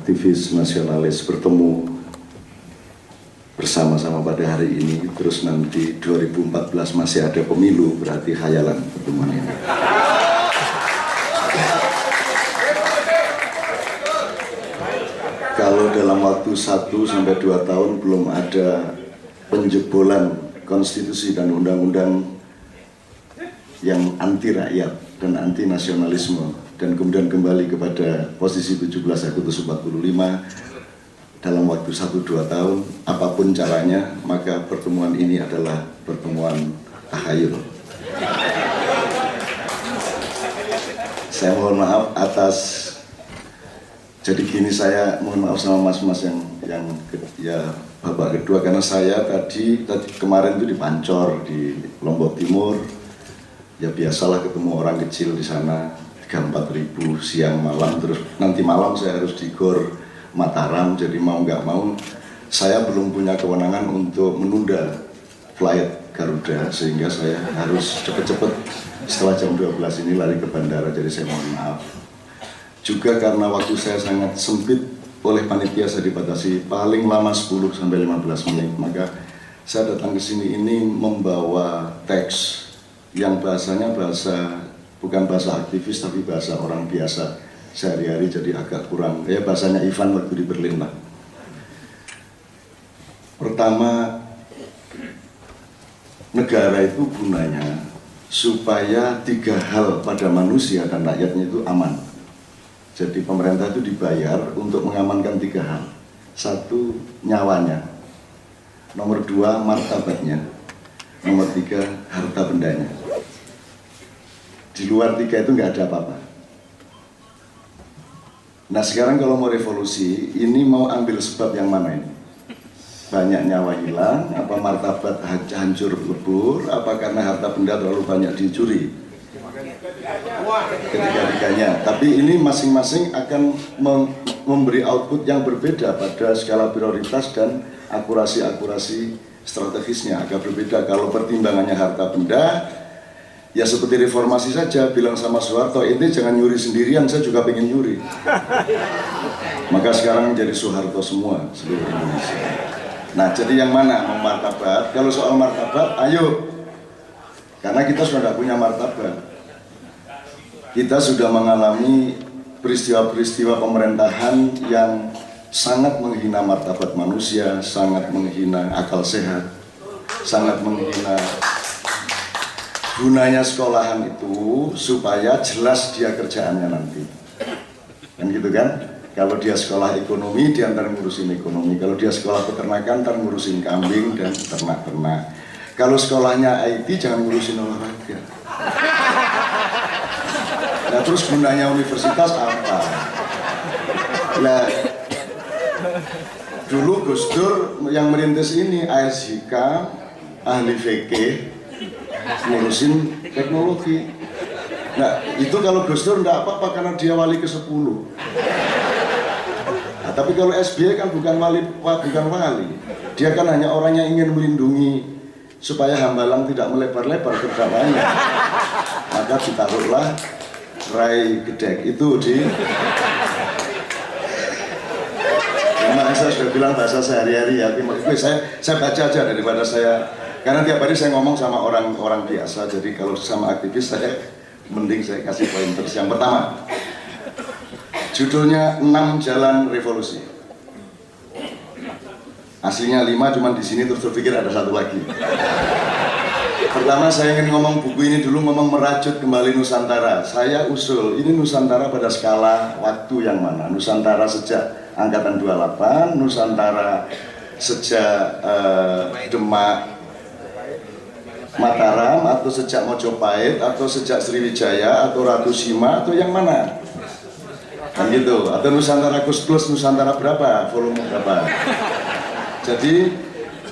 aktivis nasionalis bertemu bersama-sama pada hari ini, terus nanti 2014 masih ada pemilu, berarti khayalan pertemuan ini. Kalau dalam waktu 1 sampai 2 tahun belum ada penjebolan konstitusi dan undang-undang yang anti rakyat dan anti nasionalisme dan kemudian kembali kepada posisi 17 Agustus 45 dalam waktu 1-2 tahun, apapun caranya, maka pertemuan ini adalah pertemuan takhayul. Saya mohon maaf atas, jadi gini, saya mohon maaf sama mas-mas yang ya babak kedua, karena saya tadi kemarin itu di Pancor di Lombok Timur, ya biasalah ketemu orang kecil di sana 3-4 ribu siang malam, terus nanti malam saya harus di Gor Mataram, jadi mau nggak mau saya belum punya kewenangan untuk menunda flight Garuda, sehingga saya harus cepet-cepet setelah jam 12 ini lari ke bandara, jadi saya mohon maaf. Juga karena waktu saya sangat sempit, oleh panitia saya dibatasi paling lama 10-15 menit, maka saya datang ke sini ini membawa teks yang bahasanya bukan bahasa aktivis tapi bahasa orang biasa sehari-hari, jadi agak kurang, ya bahasanya Ivan waktu di Berlin lah. Pertama, negara itu gunanya supaya 3 hal pada manusia dan rakyatnya itu aman. Jadi pemerintah itu dibayar untuk mengamankan 3 hal. 1, nyawanya. Nomor 2, martabatnya. Nomor 3, harta bendanya. Di luar 3 itu nggak ada apa-apa. Nah sekarang kalau mau revolusi, ini mau ambil sebab yang mana ini? Banyak nyawa hilang, apa martabat hancur lebur, apa karena harta benda terlalu banyak dicuri? Ketiga-tiganya. Tapi ini masing-masing akan memberi output yang berbeda pada skala prioritas dan akurasi strategisnya agak berbeda. Kalau pertimbangannya harta benda, ya seperti reformasi saja, bilang sama Soeharto, ini jangan nyuri sendirian, saya juga pengen nyuri. Maka sekarang menjadi Soeharto semua, seluruh Indonesia. Nah, jadi yang mana? Mau martabat? Kalau soal martabat, ayo. Karena kita sudah tidak punya martabat. Kita sudah mengalami peristiwa-peristiwa pemerintahan yang sangat menghina martabat manusia, sangat menghina akal sehat, sangat menghina. Gunanya sekolahan itu supaya jelas dia kerjaannya nanti, kan gitu kan? Kalau dia sekolah ekonomi, dia ntar ngurusin ekonomi. Kalau dia sekolah peternakan, ntar ngurusin kambing dan ternak-ternak. Kalau sekolahnya IT, jangan ngurusin olahraga. Nah terus gunanya universitas apa? Nah, dulu Gus Dur yang merintis ini, ASHK, ahli fikih, ngurusin teknologi. Nah itu kalau Gus Dur enggak apa-apa karena dia wali ke-10. Nah, tapi kalau SBY kan bukan wali, dia kan hanya orang yang ingin melindungi supaya Hambalang tidak melebar-lebar ke dalamnya. Maka ditaruhlah Rai Gedek itu di. Memang saya sudah bilang bahasa sehari-hari ya, saya baca aja daripada saya, karena tiap hari saya ngomong sama orang biasa, jadi kalau sama aktivis saya mending saya kasih pointers. Yang pertama, judulnya 6 Jalan Revolusi. Aslinya 5, cuman di sini terus terpikir ada 1 lagi. Pertama saya ingin ngomong buku ini dulu, ngomong merajut kembali Nusantara. Saya usul, ini Nusantara pada skala waktu yang mana? Nusantara sejak Angkatan 28, Nusantara sejak Demak Mataram, atau sejak Mojopahit, atau sejak Sriwijaya, atau Ratu Sima, atau yang mana? Kan gitu, atau Nusantara Plus Nusantara berapa, volume berapa? Jadi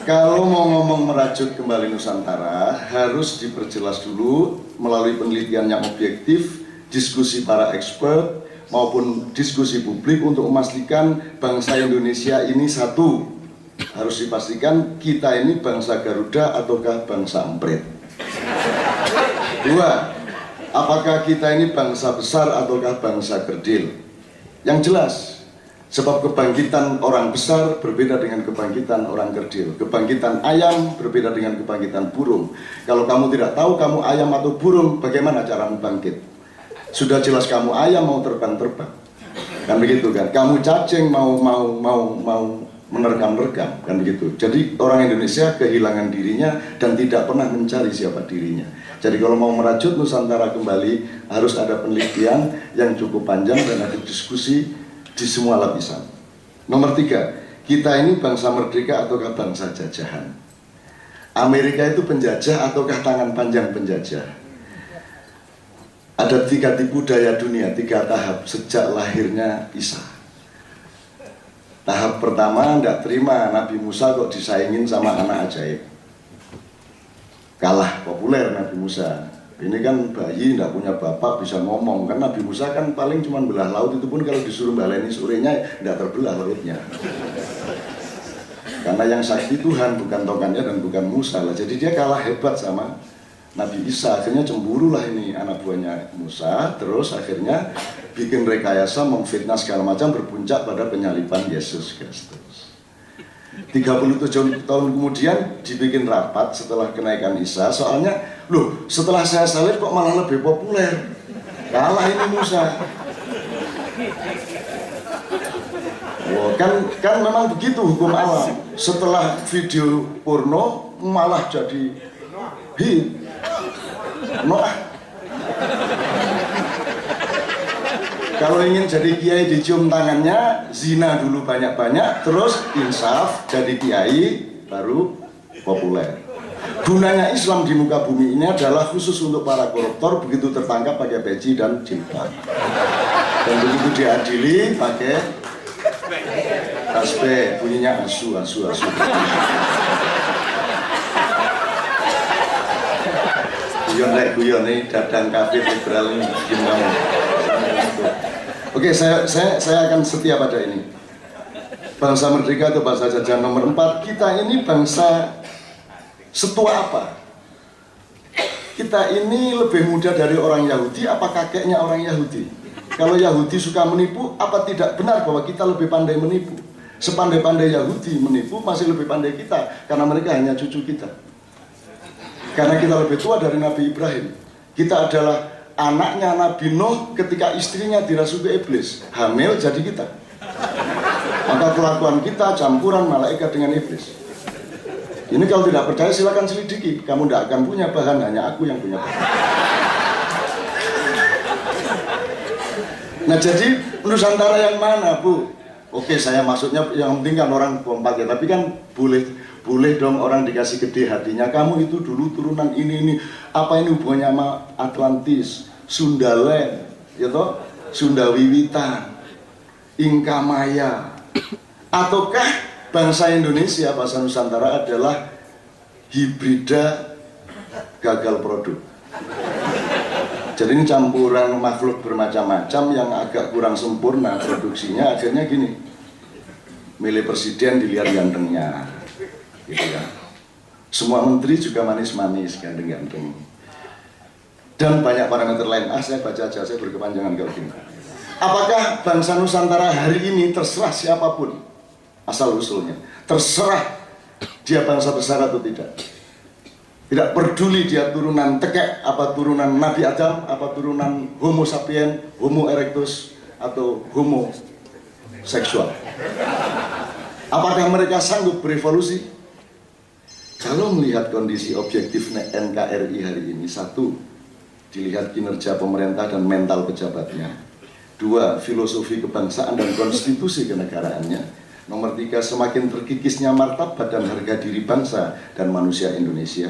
kalau mau ngomong merajut kembali Nusantara, harus diperjelas dulu melalui penelitian yang objektif, diskusi para expert, maupun diskusi publik untuk memastikan bangsa Indonesia ini satu. Harus dipastikan kita ini bangsa Garuda ataukah bangsa Emprit. 2, apakah kita ini bangsa besar ataukah bangsa kerdil. Yang jelas, Sebab kebangkitan orang besar berbeda dengan kebangkitan orang kerdil. Kebangkitan ayam berbeda dengan kebangkitan burung. Kalau kamu tidak tahu kamu ayam atau burung, bagaimana caramu bangkit? Sudah jelas kamu ayam mau terbang-terbang. Kan begitu kan? Kamu cacing mau menerkam-nerkam, kan begitu. Jadi orang Indonesia kehilangan dirinya dan tidak pernah mencari siapa dirinya. Jadi kalau mau merajut Nusantara kembali, harus ada penelitian yang cukup panjang dan ada diskusi di semua lapisan. Nomor 3, kita ini bangsa merdeka ataukah bangsa jajahan? Amerika itu penjajah ataukah tangan panjang penjajah? Ada 3 tipu daya dunia, 3 tahap sejak lahirnya Isa. Tahap pertama, tidak terima Nabi Musa kok disaingin sama anak ajaib. Kalah populer Nabi Musa. Ini kan bayi tidak punya bapak bisa ngomong. Kan Nabi Musa kan paling cuma belah laut, itu pun kalau disuruh baleni sorenya tidak terbelah lautnya. Karena yang sakti Tuhan, bukan tongkatnya dan bukan Musa lah. Jadi dia kalah hebat sama Nabi Isa. Akhirnya cemburu lah ini anak buahnya Musa. Terus akhirnya bikin rekayasa, memfitnah segala macam, berpuncak pada penyaliban Yesus Kristus. 37 tahun kemudian dibikin rapat setelah kenaikan Isa. Soalnya, loh, setelah saya salib kok malah lebih populer. Kalah ini Musa. Oh, kan memang begitu hukum alam. Setelah video porno malah jadi hit. Noah. Kalau ingin jadi kiai dicium tangannya, zina dulu banyak-banyak, terus insaf jadi kiai baru populer. Gunanya Islam di muka bumi ini adalah khusus untuk para koruptor, begitu tertangkap pakai peci dan jilbab. Dan begitu diadili pakai tasbih, bunyinya asu. Guyon ini dadang kafir liberal ini gimana? Oke, saya akan setia pada ini. Bangsa merdeka atau bangsa jajahan. Nomor 4, kita ini bangsa setua apa? Kita ini lebih muda dari orang Yahudi, apa kakeknya orang Yahudi? Kalau Yahudi suka menipu, apa tidak benar bahwa kita lebih pandai menipu? Sepandai-pandai Yahudi menipu, masih lebih pandai kita, karena mereka hanya cucu kita. Karena kita lebih tua dari Nabi Ibrahim. Kita adalah anaknya Nabi Nuh ketika istrinya dirasuki iblis, hamil jadi kita. Maka kelakuan kita campuran malaikat dengan iblis. Ini kalau tidak percaya silakan selidiki. Kamu tidak akan punya bahan, hanya aku yang punya bahan. Nah jadi Nusantara yang mana, Bu? Oke, saya maksudnya yang penting kan orang kompak ya, tapi kan boleh dong orang dikasih gede hatinya. Kamu itu dulu turunan ini. Apa ini hubungannya sama Atlantis, Sundaland, ya toh? Sundawiwitan, Inkamaya. Ataukah bangsa Indonesia, bangsa Nusantara adalah hibrida gagal produk? Jadi ini campuran makhluk bermacam-macam yang agak kurang sempurna produksinya. Akhirnya gini, milih presiden dilihat gantengnya, gitu ya. Semua menteri juga manis-manis, ganteng-ganteng. Dan banyak parameter lain. Saya baca aja, saya berkepanjangan kalau gini. Apakah bangsa Nusantara hari ini terserah siapapun asal-usulnya, terserah dia bangsa besar atau tidak? Tidak peduli dia turunan tekek, apa turunan Nabi Adam, apa turunan Homo sapien, Homo erectus, atau Homo seksual. Apakah mereka sanggup berevolusi? Kalau melihat kondisi objektif NKRI hari ini, 1, dilihat kinerja pemerintah dan mental pejabatnya. 2, filosofi kebangsaan dan konstitusi kenegaraannya. Nomor 3, semakin terkikisnya martabat dan harga diri bangsa dan manusia Indonesia.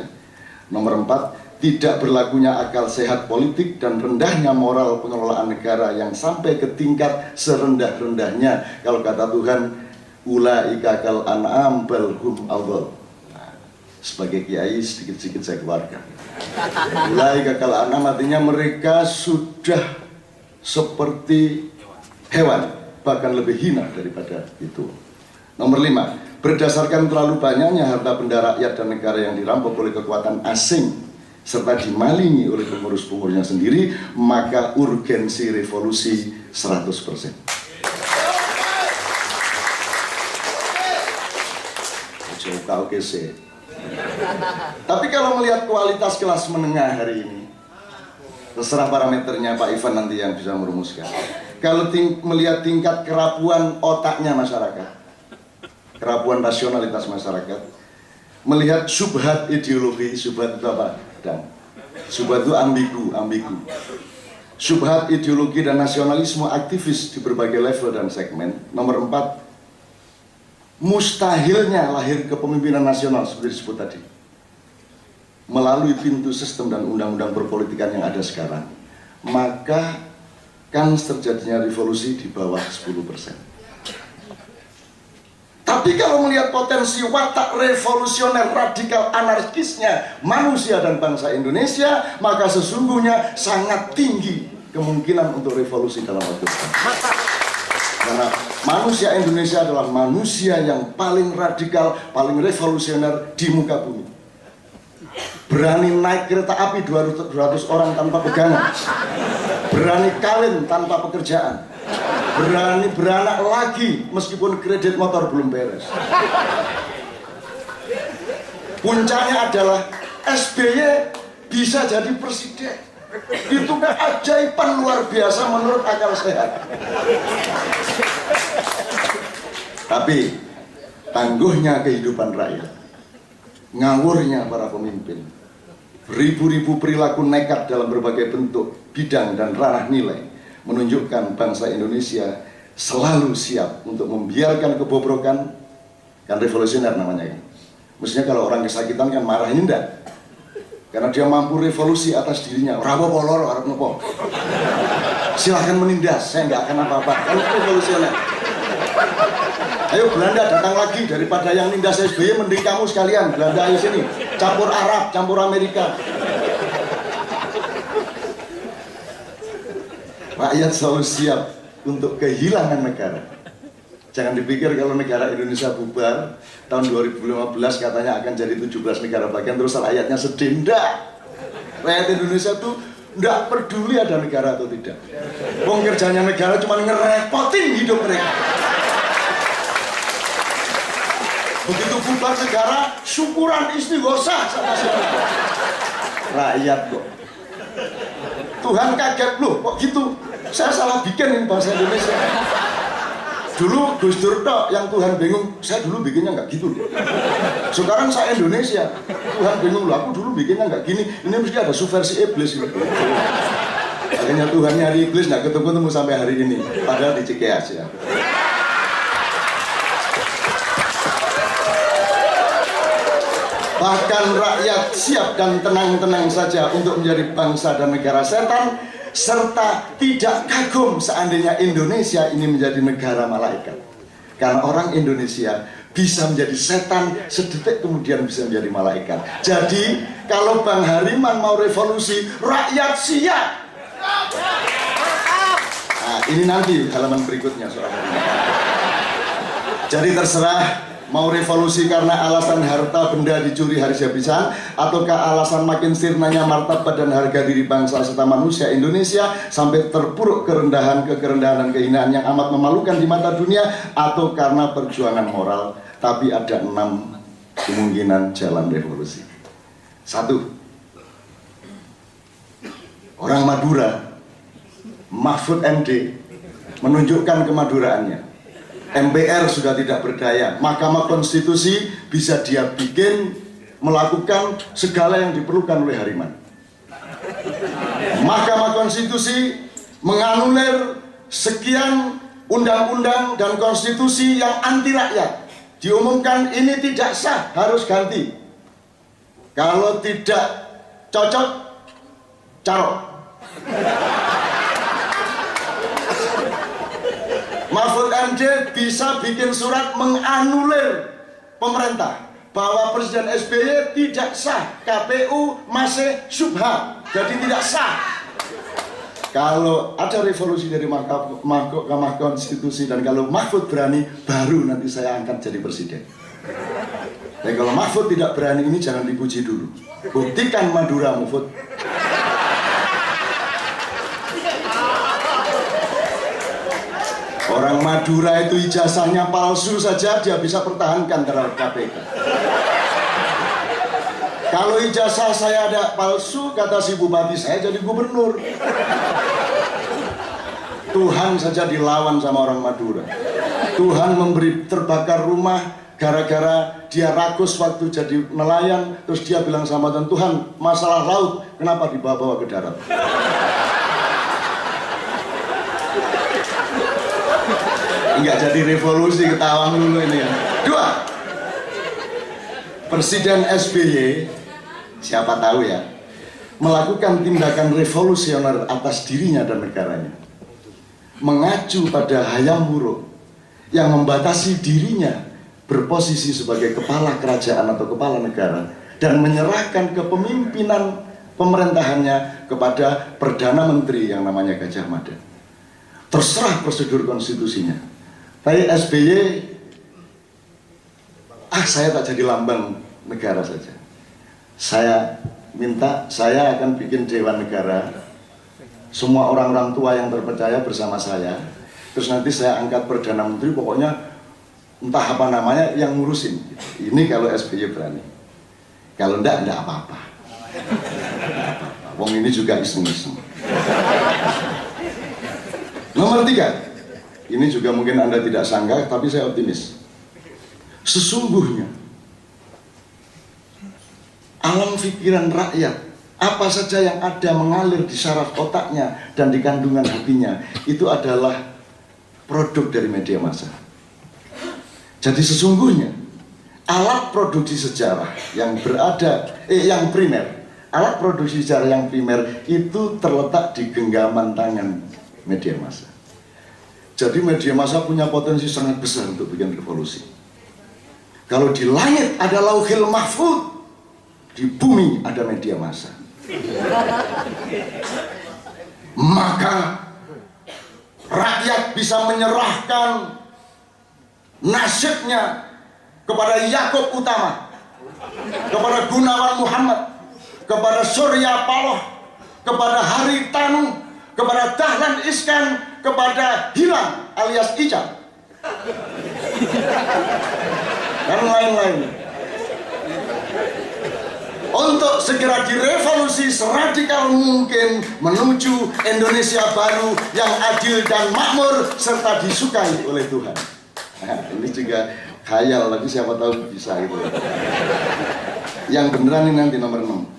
Nomor 4, tidak berlakunya akal sehat politik dan rendahnya moral pengelolaan negara yang sampai ke tingkat serendah-rendahnya. Kalau kata Tuhan, ulaika kal an'am bal hum adall. Nah, sebagai kiai sedikit-sedikit saya keluarkan. Ulaika kal an'am artinya mereka sudah seperti hewan, bahkan lebih hina daripada itu. Nomor 5, berdasarkan terlalu banyaknya harta benda rakyat dan negara yang dirampok oleh kekuatan asing serta dimalingi oleh pengurus-pengurusnya sendiri, maka urgensi revolusi 100%. Ojo oke sih. Tapi kalau melihat kualitas kelas menengah hari ini, terserah parameternya Pak Ivan nanti yang bisa merumuskan. Kalau melihat tingkat kerapuan otaknya masyarakat, kerapuan rasionalitas masyarakat, melihat subhat ideologi, subhat itu apa? Dan subhat itu ambigu. Subhat ideologi dan nasionalisme aktivis di berbagai level dan segmen. Nomor 4, mustahilnya lahir kepemimpinan nasional seperti disebut tadi melalui pintu sistem dan undang-undang perpolitikan yang ada sekarang, maka kan terjadinya revolusi di bawah 10%. Tapi kalau melihat potensi watak revolusioner radikal anarkisnya manusia dan bangsa Indonesia, maka sesungguhnya sangat tinggi kemungkinan untuk revolusi dalam waktu dekat. Karena manusia Indonesia adalah manusia yang paling radikal, paling revolusioner di muka bumi. Berani naik kereta api 200 orang tanpa pegangan, berani kawin tanpa pekerjaan, berani beranak lagi meskipun kredit motor belum beres. Puncaknya adalah SBY bisa jadi presiden. Itu keajaiban luar biasa menurut akal sehat. Tapi tangguhnya kehidupan rakyat, ngawurnya para pemimpin, ribu-ribu perilaku nekat dalam berbagai bentuk, bidang dan ranah nilai menunjukkan bangsa Indonesia selalu siap untuk membiarkan kebobrokan. Kan revolusioner namanya ini. Mestinya kalau orang kesakitan kan marahin enggak, karena dia mampu revolusi atas dirinya. Rawo polor, harap nopo. Silahkan menindas, saya nggak akan apa-apa. Kalau revolusioner. Ayo Belanda datang lagi, daripada yang nindas SBY mending kamu sekalian. Belanda ayo sini, campur Arab, campur Amerika. Rakyat selalu siap untuk kehilangan negara. Jangan dipikir kalau negara Indonesia bubar tahun 2015 katanya akan jadi 17 negara bagian terus rakyatnya sedih. Enggak. Rakyat Indonesia tuh enggak peduli ada negara atau tidak. Wong kerjanya negara cuma ngerepotin hidup mereka. Begitu bubar negara, syukuran istighosah sama siapa. Rakyat kok. Tuhan kaget loh, kok gitu? Saya salah bikin ini bahasa Indonesia. Dulu Gus Dur yang Tuhan bingung, saya dulu bikinnya nggak gitu loh. Sekarang saya Indonesia, Tuhan bingung loh, aku dulu bikinnya nggak gini. Ini mesti ada subversi iblis gitu. Akhirnya Tuhan nyari iblis nggak ketemu sampai hari ini, padahal di Cikeas ya. Bahkan rakyat siap dan tenang-tenang saja untuk menjadi bangsa dan negara setan, serta tidak kagum seandainya Indonesia ini menjadi negara malaikat. Karena orang Indonesia bisa menjadi setan, sedetik kemudian bisa menjadi malaikat. Jadi kalau Bang Hariman mau revolusi, rakyat siap. Nah, ini nanti halaman berikutnya soal Hariman. Jadi terserah mau revolusi karena alasan harta benda dicuri habis-habisan, ataukah alasan makin sirnanya martabat dan harga diri bangsa serta manusia Indonesia sampai terpuruk kerendahan dan kehinaan yang amat memalukan di mata dunia, atau karena perjuangan moral. Tapi ada 6 kemungkinan jalan revolusi. 1. Orang Madura, Mahfud MD, menunjukkan kemaduraannya. MPR sudah tidak berdaya, Mahkamah Konstitusi bisa dia bikin melakukan segala yang diperlukan oleh Hariman. Mahkamah Konstitusi menganulir sekian undang-undang dan konstitusi yang anti rakyat. Diumumkan ini tidak sah, harus ganti. Kalau tidak cocok, carok. Mahfud MD bisa bikin surat menganulir pemerintah bahwa Presiden SBY tidak sah, KPU masih syubhat, jadi tidak sah. Kalau ada revolusi dari Mahkamah Konstitusi dan kalau Mahfud berani, baru nanti saya angkat jadi presiden. Dan kalau Mahfud tidak berani, ini jangan dipuji dulu. Buktikan Madura, Mahfud. Orang Madura itu ijazahnya palsu saja dia bisa pertahankan terhadap KPK. Kalau ijazah saya ada palsu, kata si bupati, saya jadi gubernur. Tuhan saja dilawan sama orang Madura. Tuhan memberi terbakar rumah gara-gara dia rakus waktu jadi nelayan. Terus dia bilang sama Tuhan, Tuhan, masalah laut kenapa dibawa-bawa ke darat? Enggak jadi revolusi, ketawa dulu ini ya. 2. Presiden SBY, siapa tahu ya, melakukan tindakan revolusioner atas dirinya dan negaranya. Mengacu pada Hayam Wuruk yang membatasi dirinya berposisi sebagai kepala kerajaan atau kepala negara dan menyerahkan kepemimpinan pemerintahannya kepada Perdana Menteri yang namanya Gajah Mada. Terserah prosedur konstitusinya. Tapi SBY, saya tak jadi lambang negara saja. Saya minta, saya akan bikin Dewan Negara. Semua orang-orang tua yang terpercaya bersama saya. Terus nanti saya angkat Perdana Menteri, pokoknya entah apa namanya yang ngurusin. Ini kalau SBY berani. Kalau enggak apa-apa. Wong ini juga iseng-iseng. Nomor 3. Ini juga mungkin Anda tidak sangka, tapi saya optimis. Sesungguhnya alam pikiran rakyat, apa saja yang ada mengalir di saraf otaknya dan di kandungan hatinya, itu adalah produk dari media massa. Jadi sesungguhnya alat produksi sejarah yang yang primer, alat produksi sejarah yang primer itu terletak di genggaman tangan media massa. Jadi media massa punya potensi sangat besar untuk bikin revolusi. Kalau di langit ada lauhil mahfud, di bumi ada media massa. Maka rakyat bisa menyerahkan nasibnya kepada Yakub Utama, kepada Gunawan Muhammad, kepada Surya Paloh, kepada Haritanu, kepada Dahlan Iskan, kepada Hilang alias Ica, dan lain-lain, untuk segera direvolusi seradikal mungkin menuju Indonesia baru yang adil dan makmur serta disukai oleh Tuhan. Nah, ini juga khayal, lagi siapa tahu bisa gitu. Yang beneran ini nanti nomor 6.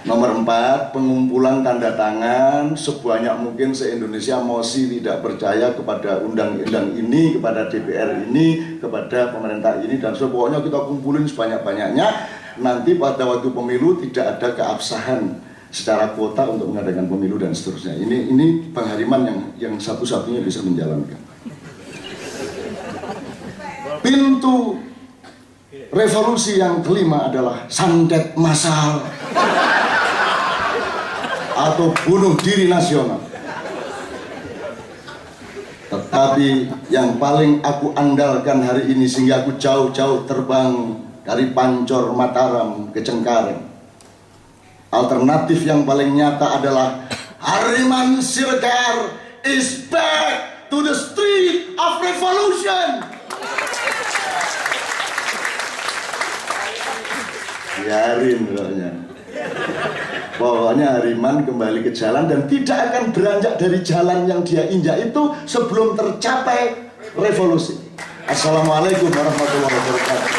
Nomor 4, pengumpulan tanda tangan sebanyak mungkin se-Indonesia mosi tidak percaya kepada undang-undang ini, kepada DPR ini, kepada pemerintah ini, dan pokoknya kita kumpulin sebanyak-banyaknya. Nanti pada waktu pemilu tidak ada keabsahan secara kuota untuk mengadakan pemilu dan seterusnya. Ini Bang Hariman yang satu-satunya bisa menjalankan. Pintu revolusi yang kelima adalah santet massal atau bunuh diri nasional. Tetapi yang paling aku andalkan hari ini sehingga aku jauh-jauh terbang dari Pancor Mataram ke Cengkareng, alternatif yang paling nyata adalah Hariman Siregar is back to the street of revolution. Biarin pokoknya Hariman kembali ke jalan dan tidak akan beranjak dari jalan yang dia injak itu sebelum tercapai revolusi. Assalamualaikum warahmatullahi wabarakatuh.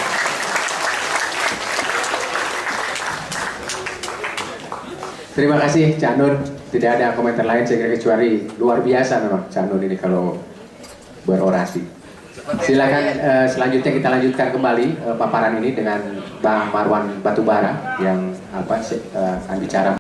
Terima kasih Cak Nun. Tidak ada komentar lain saya kira kecuali luar biasa memang Cak Nun ini kalau berorasi. Silakan selanjutnya kita lanjutkan kembali paparan ini dengan Bang Marwan Batubara yang akan bicara.